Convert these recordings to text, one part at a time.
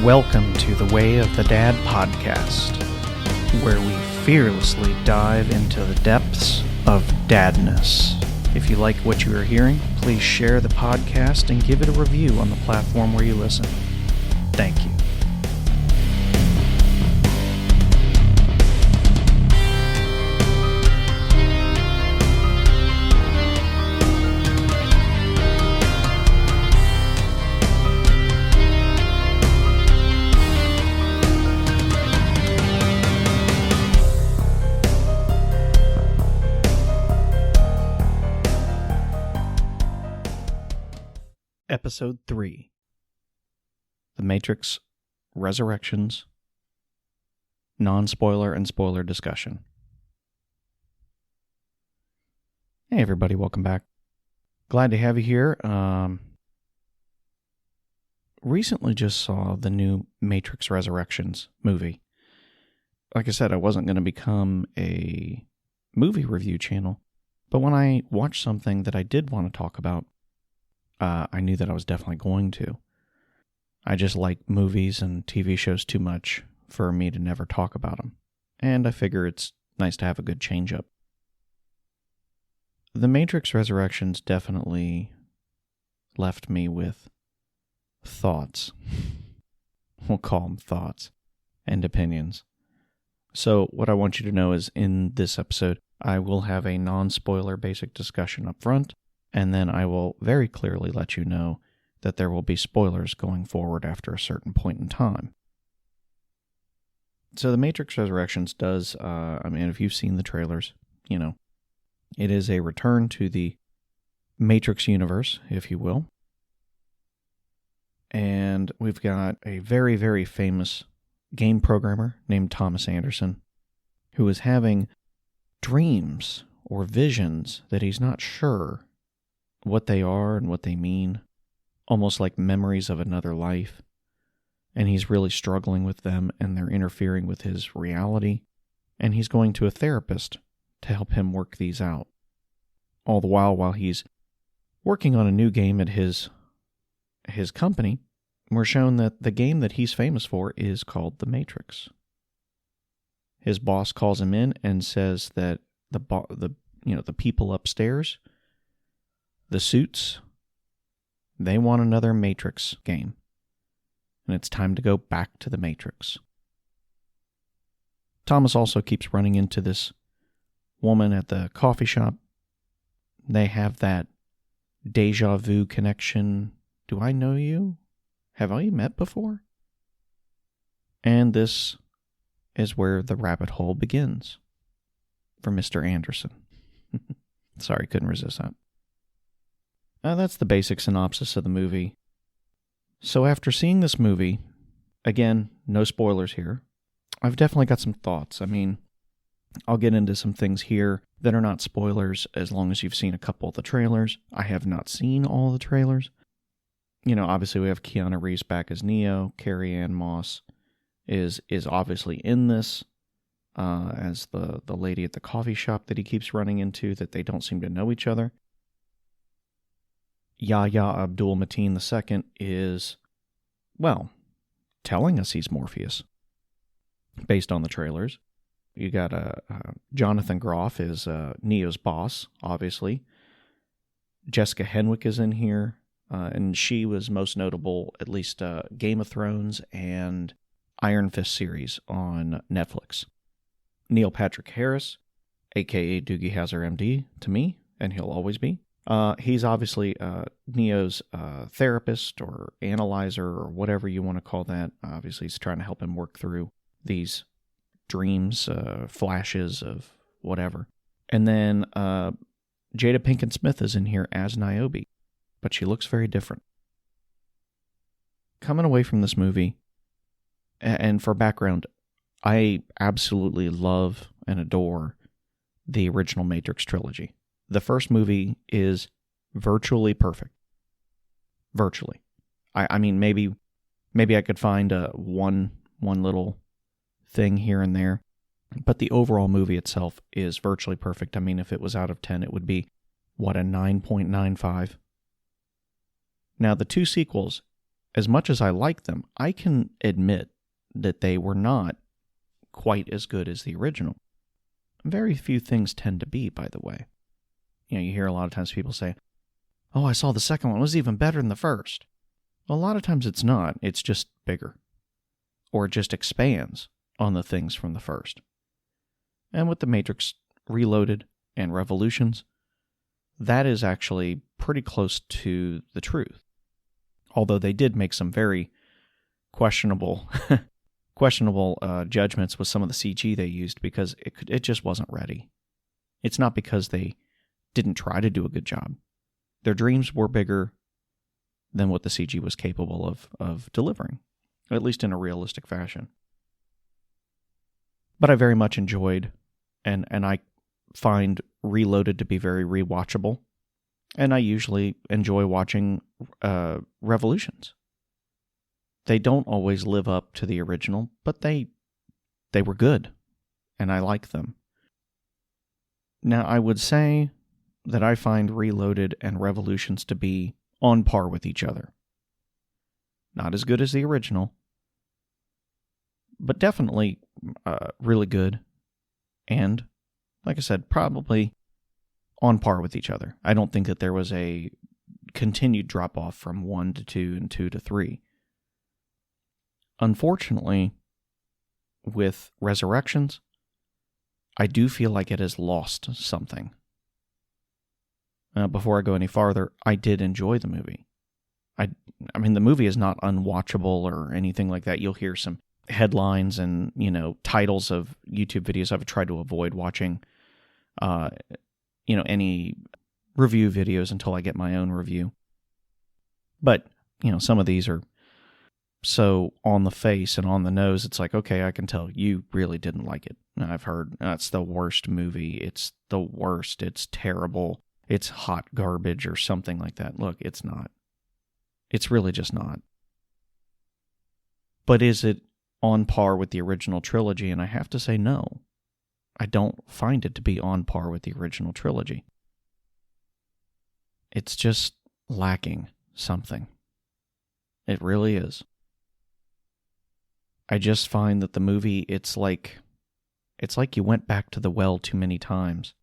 Welcome to the Way of the Dad podcast, where we fearlessly dive into the depths of dadness. If you like what you are hearing, please share the podcast and give it a review on the platform where you listen. Thank you. Episode 3, The Matrix Resurrections, non-spoiler and spoiler discussion. Hey everybody, welcome back. Glad to have you here. Recently just saw the new Matrix Resurrections movie. Like I said, I wasn't going to become a movie review channel, but when I watched something that I did want to talk about, I knew that I was definitely going to. I just like movies and TV shows too much for me to never talk about them. And I figure it's nice to have a good change-up. The Matrix Resurrections definitely left me with thoughts. We'll call them thoughts and opinions. So what I want you to know is in this episode, I will have a non-spoiler basic discussion up front. And then I will very clearly let you know that there will be spoilers going forward after a certain point in time. So The Matrix Resurrections does, if you've seen the trailers, you know, it is a return to the Matrix universe, if you will. And we've got a very, very famous game programmer named Thomas Anderson who is having dreams or visions that he's not sure what they are and what they mean, almost like memories of another life, and he's really struggling with them, and they're interfering with his reality, and he's going to a therapist to help him work these out. All the while he's working on a new game at his company, we're shown that the game that he's famous for is called The Matrix. His boss calls him in and says that the people upstairs, the suits, they want another Matrix game. And it's time to go back to the Matrix. Thomas also keeps running into this woman at the coffee shop. They have that deja vu connection. Do I know you? Have I met before? And this is where the rabbit hole begins for Mr. Anderson. Sorry, couldn't resist that. That's the basic synopsis of the movie. So after seeing this movie, again, no spoilers here, I've definitely got some thoughts. I'll get into some things here that are not spoilers as long as you've seen a couple of the trailers. I have not seen all the trailers. You know, obviously we have Keanu Reeves back as Neo. Carrie-Anne Moss is obviously in this as the lady at the coffee shop that he keeps running into that they don't seem to know each other. Yahya Abdul-Mateen II is, well, telling us he's Morpheus, based on the trailers. You got Jonathan Groff is Neo's boss, obviously. Jessica Henwick is in here, and she was most notable, at least Game of Thrones and Iron Fist series on Netflix. Neil Patrick Harris, a.k.a. Doogie Howser, MD, to me, and he'll always be. He's obviously Neo's therapist or analyzer or whatever you want to call that. Obviously, he's trying to help him work through these dreams, flashes of whatever. And then Jada Pinkett Smith is in here as Niobe, but she looks very different. Coming away from this movie, and for background, I absolutely love and adore the original Matrix trilogy. The first movie is virtually perfect. Virtually. I mean, maybe I could find one little thing here and there, but the overall movie itself is virtually perfect. I mean, if it was out of 10, it would be, a 9.95? Now, the two sequels as much as I like them, I can admit that they were not quite as good as the original. Very few things tend to be, by the way. You hear a lot of times people say, oh, I saw the second one. It was even better than the first. Well, a lot of times it's not. It's just bigger. Or it just expands on the things from the first. And with The Matrix Reloaded and Revolutions, that is actually pretty close to the truth. Although they did make some very questionable judgments with some of the CG they used because it just wasn't ready. It's not because they didn't try to do a good job. Their dreams were bigger than what the CG was capable of delivering, at least in a realistic fashion. But I very much enjoyed, and I find Reloaded to be very rewatchable, and I usually enjoy watching Revolutions. They don't always live up to the original, but they were good, and I like them. Now, I would say that I find Reloaded and Revolutions to be on par with each other. Not as good as the original, but definitely really good, and, like I said, probably on par with each other. I don't think that there was a continued drop-off from 1 to 2 and 2 to 3. Unfortunately, with Resurrections, I do feel like it has lost something. Before I go any farther, I did enjoy the movie. I mean, the movie is not unwatchable or anything like that. You'll hear some headlines and, titles of YouTube videos. I've tried to avoid watching, any review videos until I get my own review. But, some of these are so on the face and on the nose, it's like, okay, I can tell you really didn't like it. I've heard that's the worst movie. It's the worst. It's terrible. It's hot garbage or something like that. Look, it's not. It's really just not. But is it on par with the original trilogy? And I have to say no. I don't find it to be on par with the original trilogy. It's just lacking something. It really is. I just find that the movie, it's like you went back to the well too many times.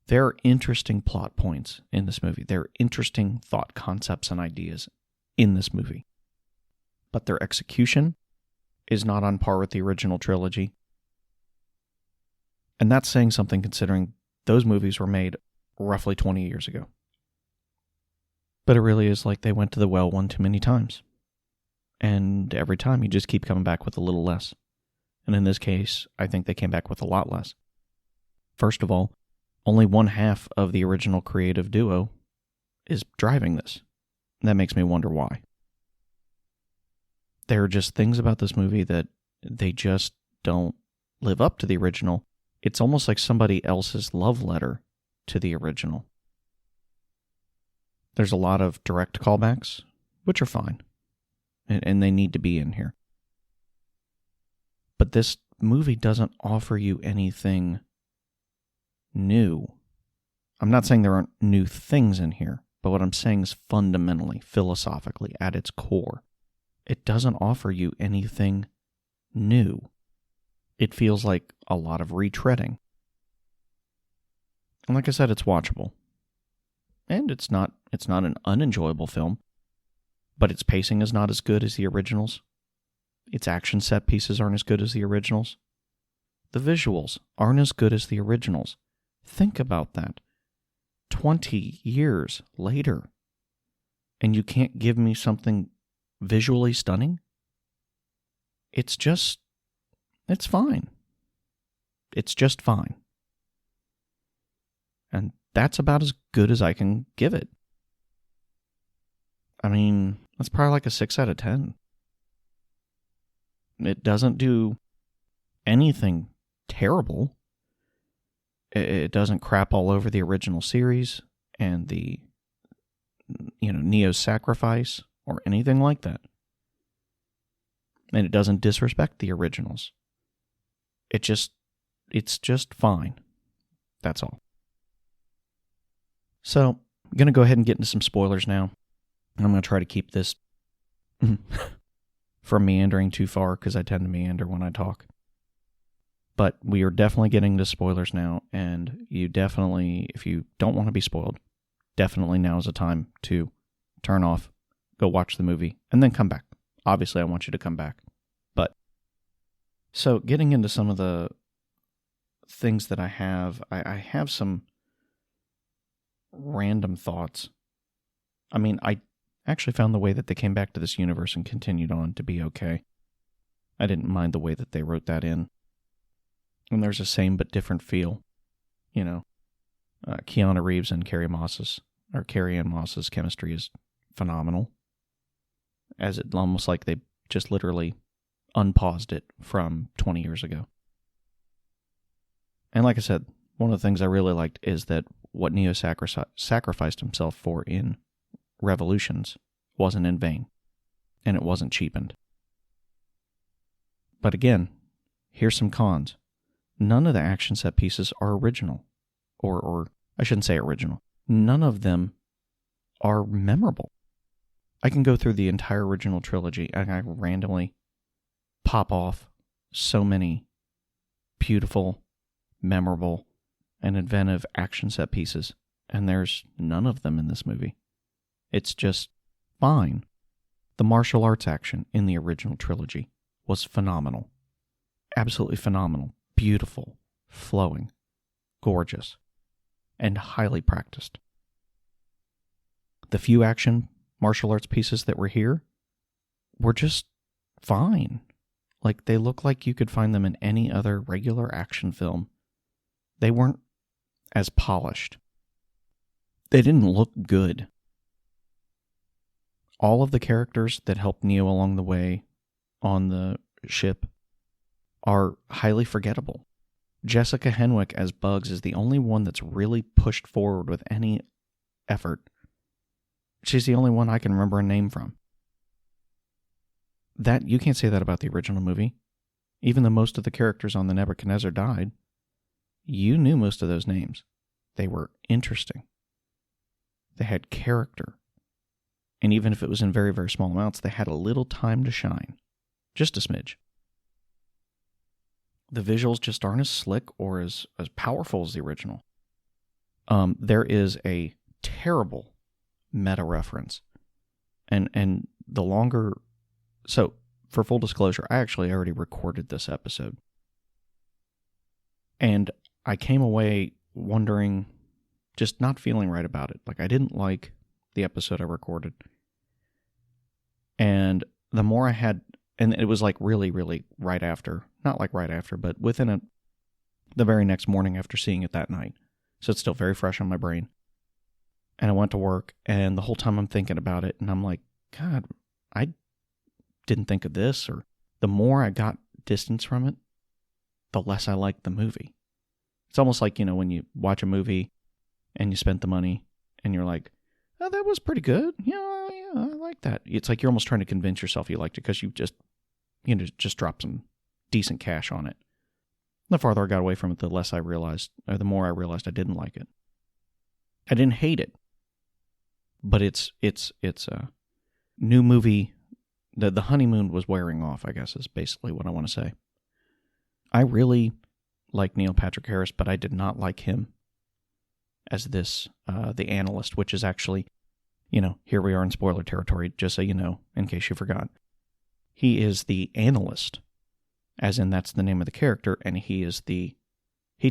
There are interesting plot points in this movie. There are interesting thought concepts and ideas in this movie. But their execution is not on par with the original trilogy. And that's saying something considering those movies were made roughly 20 years ago. But it really is like they went to the well one too many times. And every time you just keep coming back with a little less. And in this case, I think they came back with a lot less. First of all, only one half of the original creative duo is driving this. That makes me wonder why. There are just things about this movie that they just don't live up to the original. It's almost like somebody else's love letter to the original. There's a lot of direct callbacks, which are fine. And they need to be in here. But this movie doesn't offer you anything new. I'm not saying there aren't new things in here, but what I'm saying is fundamentally, philosophically, at its core, it doesn't offer you anything new. It feels like a lot of retreading. And like I said, it's watchable. And it's not an unenjoyable film. But its pacing is not as good as the originals. Its action set pieces aren't as good as the originals. The visuals aren't as good as the originals. Think about that. 20 years later, and you can't give me something visually stunning? It's fine. It's just fine. And that's about as good as I can give it. I mean, that's probably like a 6 out of 10. It doesn't do anything terrible. It doesn't crap all over the original series and the, Neo's sacrifice or anything like that. And it doesn't disrespect the originals. It's just fine. That's all. So, I'm going to go ahead and get into some spoilers now. I'm going to try to keep this from meandering too far, because I tend to meander when I talk. But we are definitely getting into spoilers now, and you definitely, if you don't want to be spoiled, definitely now is the time to turn off, go watch the movie, and then come back. Obviously, I want you to come back. But, so getting into some of the things that I have some random thoughts. I mean, I actually found the way that they came back to this universe and continued on to be okay. I didn't mind the way that they wrote that in. And there's a same but different feel. You know, Keanu Reeves and Carrie Ann Moss's chemistry is phenomenal. As it almost like they just literally unpaused it from 20 years ago. And like I said, one of the things I really liked is that what Neo sacrificed himself for in Revolutions wasn't in vain, and it wasn't cheapened. But again, here's some cons. None of the action set pieces are original, or I shouldn't say original. None of them are memorable. I can go through the entire original trilogy and I randomly pop off so many beautiful, memorable, and inventive action set pieces, and there's none of them in this movie. It's just fine. The martial arts action in the original trilogy was phenomenal. Absolutely phenomenal. Beautiful, flowing, gorgeous, and highly practiced. The few action martial arts pieces that were here were just fine. Like, they look like you could find them in any other regular action film. They weren't as polished. They didn't look good. All of the characters that helped Neo along the way on the ship are highly forgettable. Jessica Henwick as Bugs is the only one that's really pushed forward with any effort. She's the only one I can remember a name from. That you can't say that about the original movie. Even though most of the characters on the Nebuchadnezzar died, you knew most of those names. They were interesting. They had character. And even if it was in very, very small amounts, they had a little time to shine. Just a smidge. The visuals just aren't as slick or as powerful as the original. There is a terrible meta reference. And the longer... So, for full disclosure, I actually already recorded this episode. And I came away wondering, just not feeling right about it. Like, I didn't like the episode I recorded. And the more I had... And it was like really, really right after. Not like right after, but within the very next morning after seeing it that night. So it's still very fresh on my brain. And I went to work, and the whole time I'm thinking about it, and I'm like, God, I didn't think of this. Or the more I got distance from it, the less I liked the movie. It's almost like, you know, when you watch a movie and you spent the money and you're like, oh, that was pretty good. Yeah, I like that. It's like you're almost trying to convince yourself you liked it because you just dropped some decent cash on it. The farther I got away from it, the less I realized, or the more I realized I didn't like it. I didn't hate it, but it's a new movie. The honeymoon was wearing off, I guess, is basically what I want to say. I really like Neil Patrick Harris, but I did not like him as this, the analyst, which is actually, you know, here we are in spoiler territory, just so you know, in case you forgot. He is the analyst, as in that's the name of the character, and he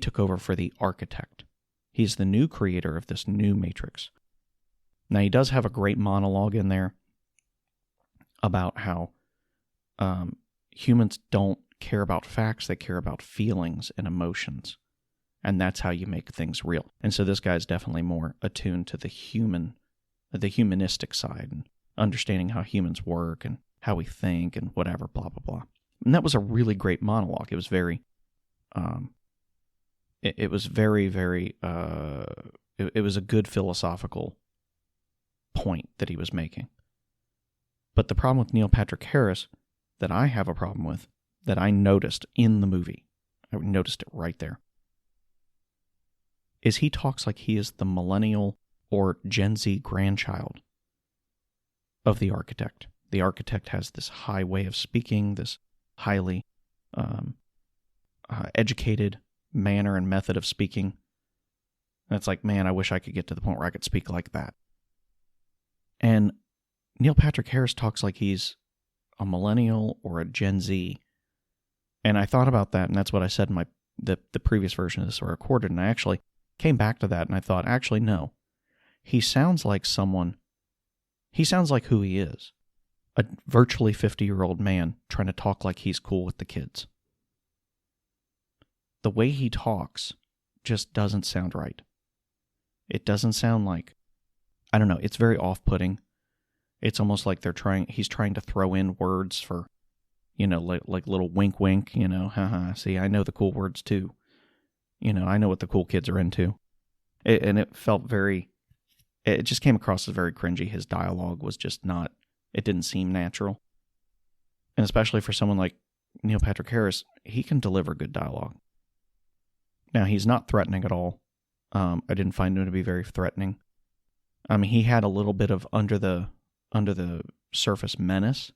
took over for the architect. He's the new creator of this new Matrix. Now, he does have a great monologue in there about how humans don't care about facts, they care about feelings and emotions. And that's how you make things real. And so this guy's definitely more attuned to the humanistic side, and understanding how humans work and how we think and whatever, blah, blah, blah. And that was a really great monologue. It was very, it was very, very, it was a good philosophical point that he was making. But the problem with Neil Patrick Harris that I have a problem with, that I noticed in the movie, I noticed it right there, is he talks like he is the millennial or Gen Z grandchild of the architect. the architect has this high way of speaking, this highly educated manner and method of speaking. And it's like, man, I wish I could get to the point where I could speak like that. And Neil Patrick Harris talks like he's a millennial or a Gen Z. And I thought about that, and that's what I said in the previous version of this I recorded, and I actually came back to that, and I thought, actually, no. He sounds like who he is. A virtually 50-year-old man trying to talk like he's cool with the kids. The way he talks just doesn't sound right. It doesn't sound like, I don't know, it's very off-putting. It's almost like he's trying to throw in words for, like little wink wink, haha, see, I know the cool words too. I know what the cool kids are into. And it felt it just came across as very cringy. His dialogue was just not, it didn't seem natural. And especially for someone like Neil Patrick Harris, he can deliver good dialogue. Now, he's not threatening at all. I didn't find him to be very threatening. I mean, he had a little bit of under the surface menace,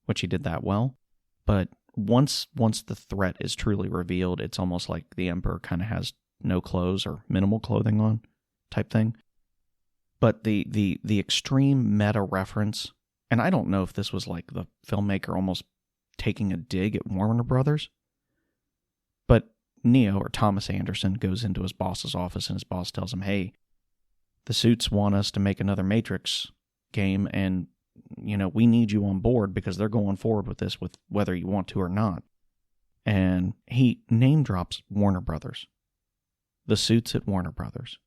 which he did that well. But once the threat is truly revealed, it's almost like the Emperor kind of has no clothes or minimal clothing on type thing. But the extreme meta reference, and I don't know if this was like the filmmaker almost taking a dig at Warner Brothers, but Neo, or Thomas Anderson, goes into his boss's office and his boss tells him, hey, the suits want us to make another Matrix game, and we need you on board because they're going forward with this, with whether you want to or not. And he name drops Warner Brothers. The suits at Warner Brothers.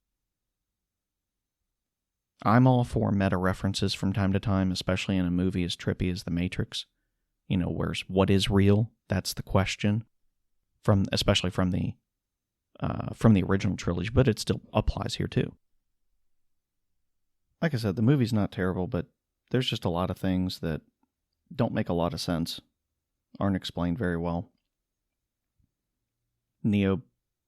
I'm all for meta references from time to time, especially in a movie as trippy as The Matrix. Where's what is real? That's the question. Especially from the original trilogy, but it still applies here too. Like I said, the movie's not terrible, but there's just a lot of things that don't make a lot of sense, aren't explained very well. Neo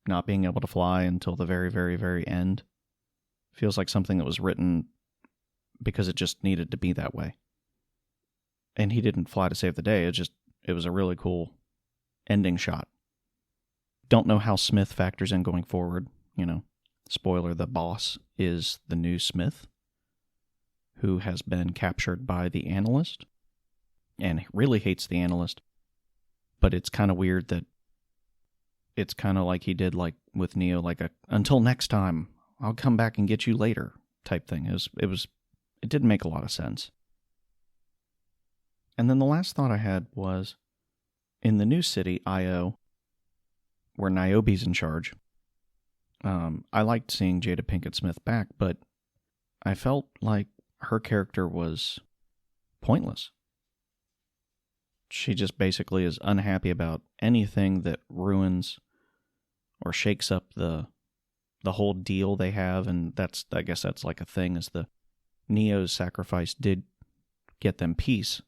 not being able to fly until the very, very, very end feels like something that was written because it just needed to be that way. And he didn't fly to save the day, it was a really cool ending shot. Don't know how Smith factors in going forward. Spoiler, the boss is the new Smith, who has been captured by the analyst and really hates the analyst. But it's kind of weird that it's kind of like he did like with Neo, like until next time, I'll come back and get you later type thing. It didn't make a lot of sense. And then the last thought I had was, in the new city, Io, where Niobe's in charge, I liked seeing Jada Pinkett Smith back, but I felt like her character was pointless. She just basically is unhappy about anything that ruins or shakes up the whole deal they have, and I guess that's like a thing, is the Neo's sacrifice did get them peace,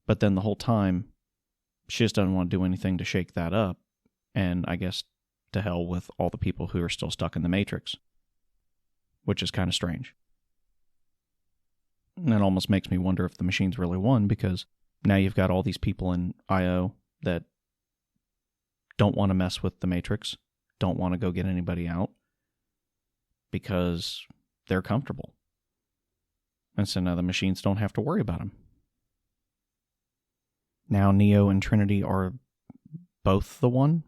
but then the whole time she just doesn't want to do anything to shake that up, and I guess to hell with all the people who are still stuck in the Matrix, which is kind of strange. And it almost makes me wonder if the machines really won, because now you've got all these people in IO that don't want to mess with the Matrix, don't want to go get anybody out, because they're comfortable. And so now the machines don't have to worry about them. Now Neo and Trinity are both the one?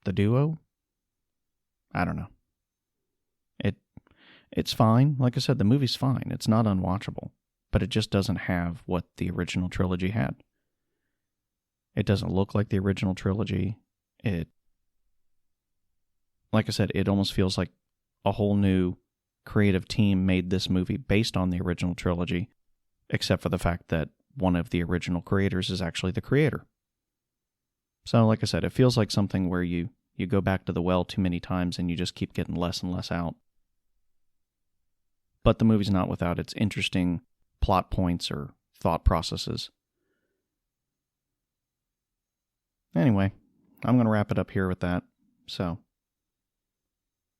The duo? I don't know. It's fine. Like I said, the movie's fine. It's not unwatchable. But it just doesn't have what the original trilogy had. It doesn't look like the original trilogy. Like I said, it almost feels like a whole new creative team made this movie based on the original trilogy, except for the fact that one of the original creators is actually the creator. So, like I said, it feels like something where you go back to the well too many times and you just keep getting less and less out. But the movie's not without its interesting plot points or thought processes. Anyway, I'm going to wrap it up here with that. So,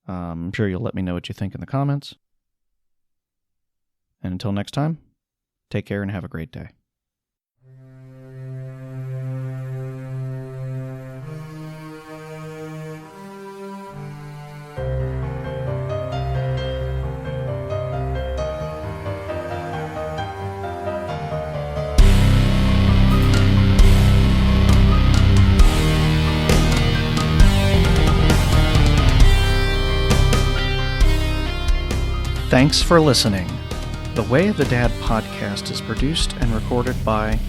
I'm sure you'll let me know what you think in the comments. And until next time, Take care and have a great day. Thanks for listening. The Way of the Dad podcast is produced and recorded by,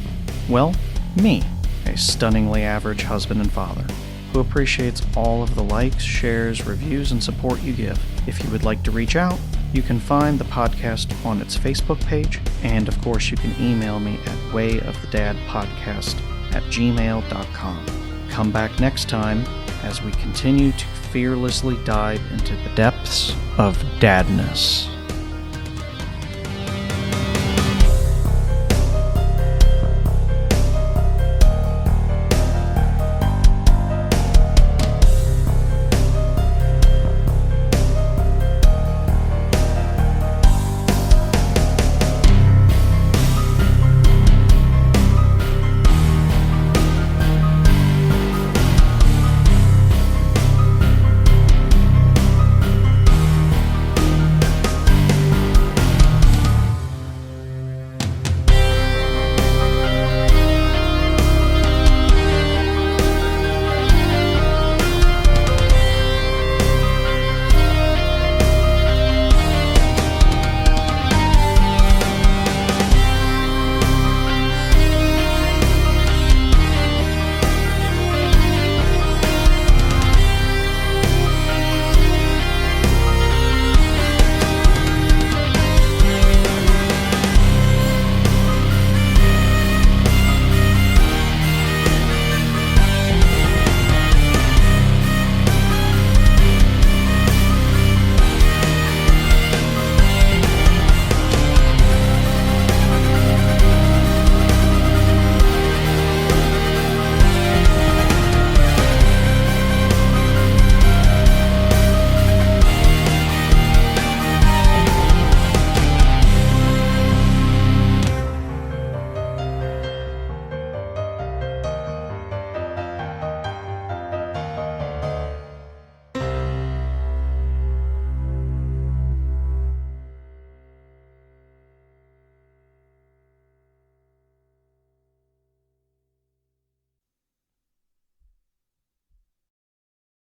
well, me, a stunningly average husband and father, who appreciates all of the likes, shares, reviews, and support you give. If you would like to reach out, you can find the podcast on its Facebook page, and of course you can email me at wayofthedadpodcast@gmail.com. Come back next time as we continue to fearlessly dive into the depths of dadness.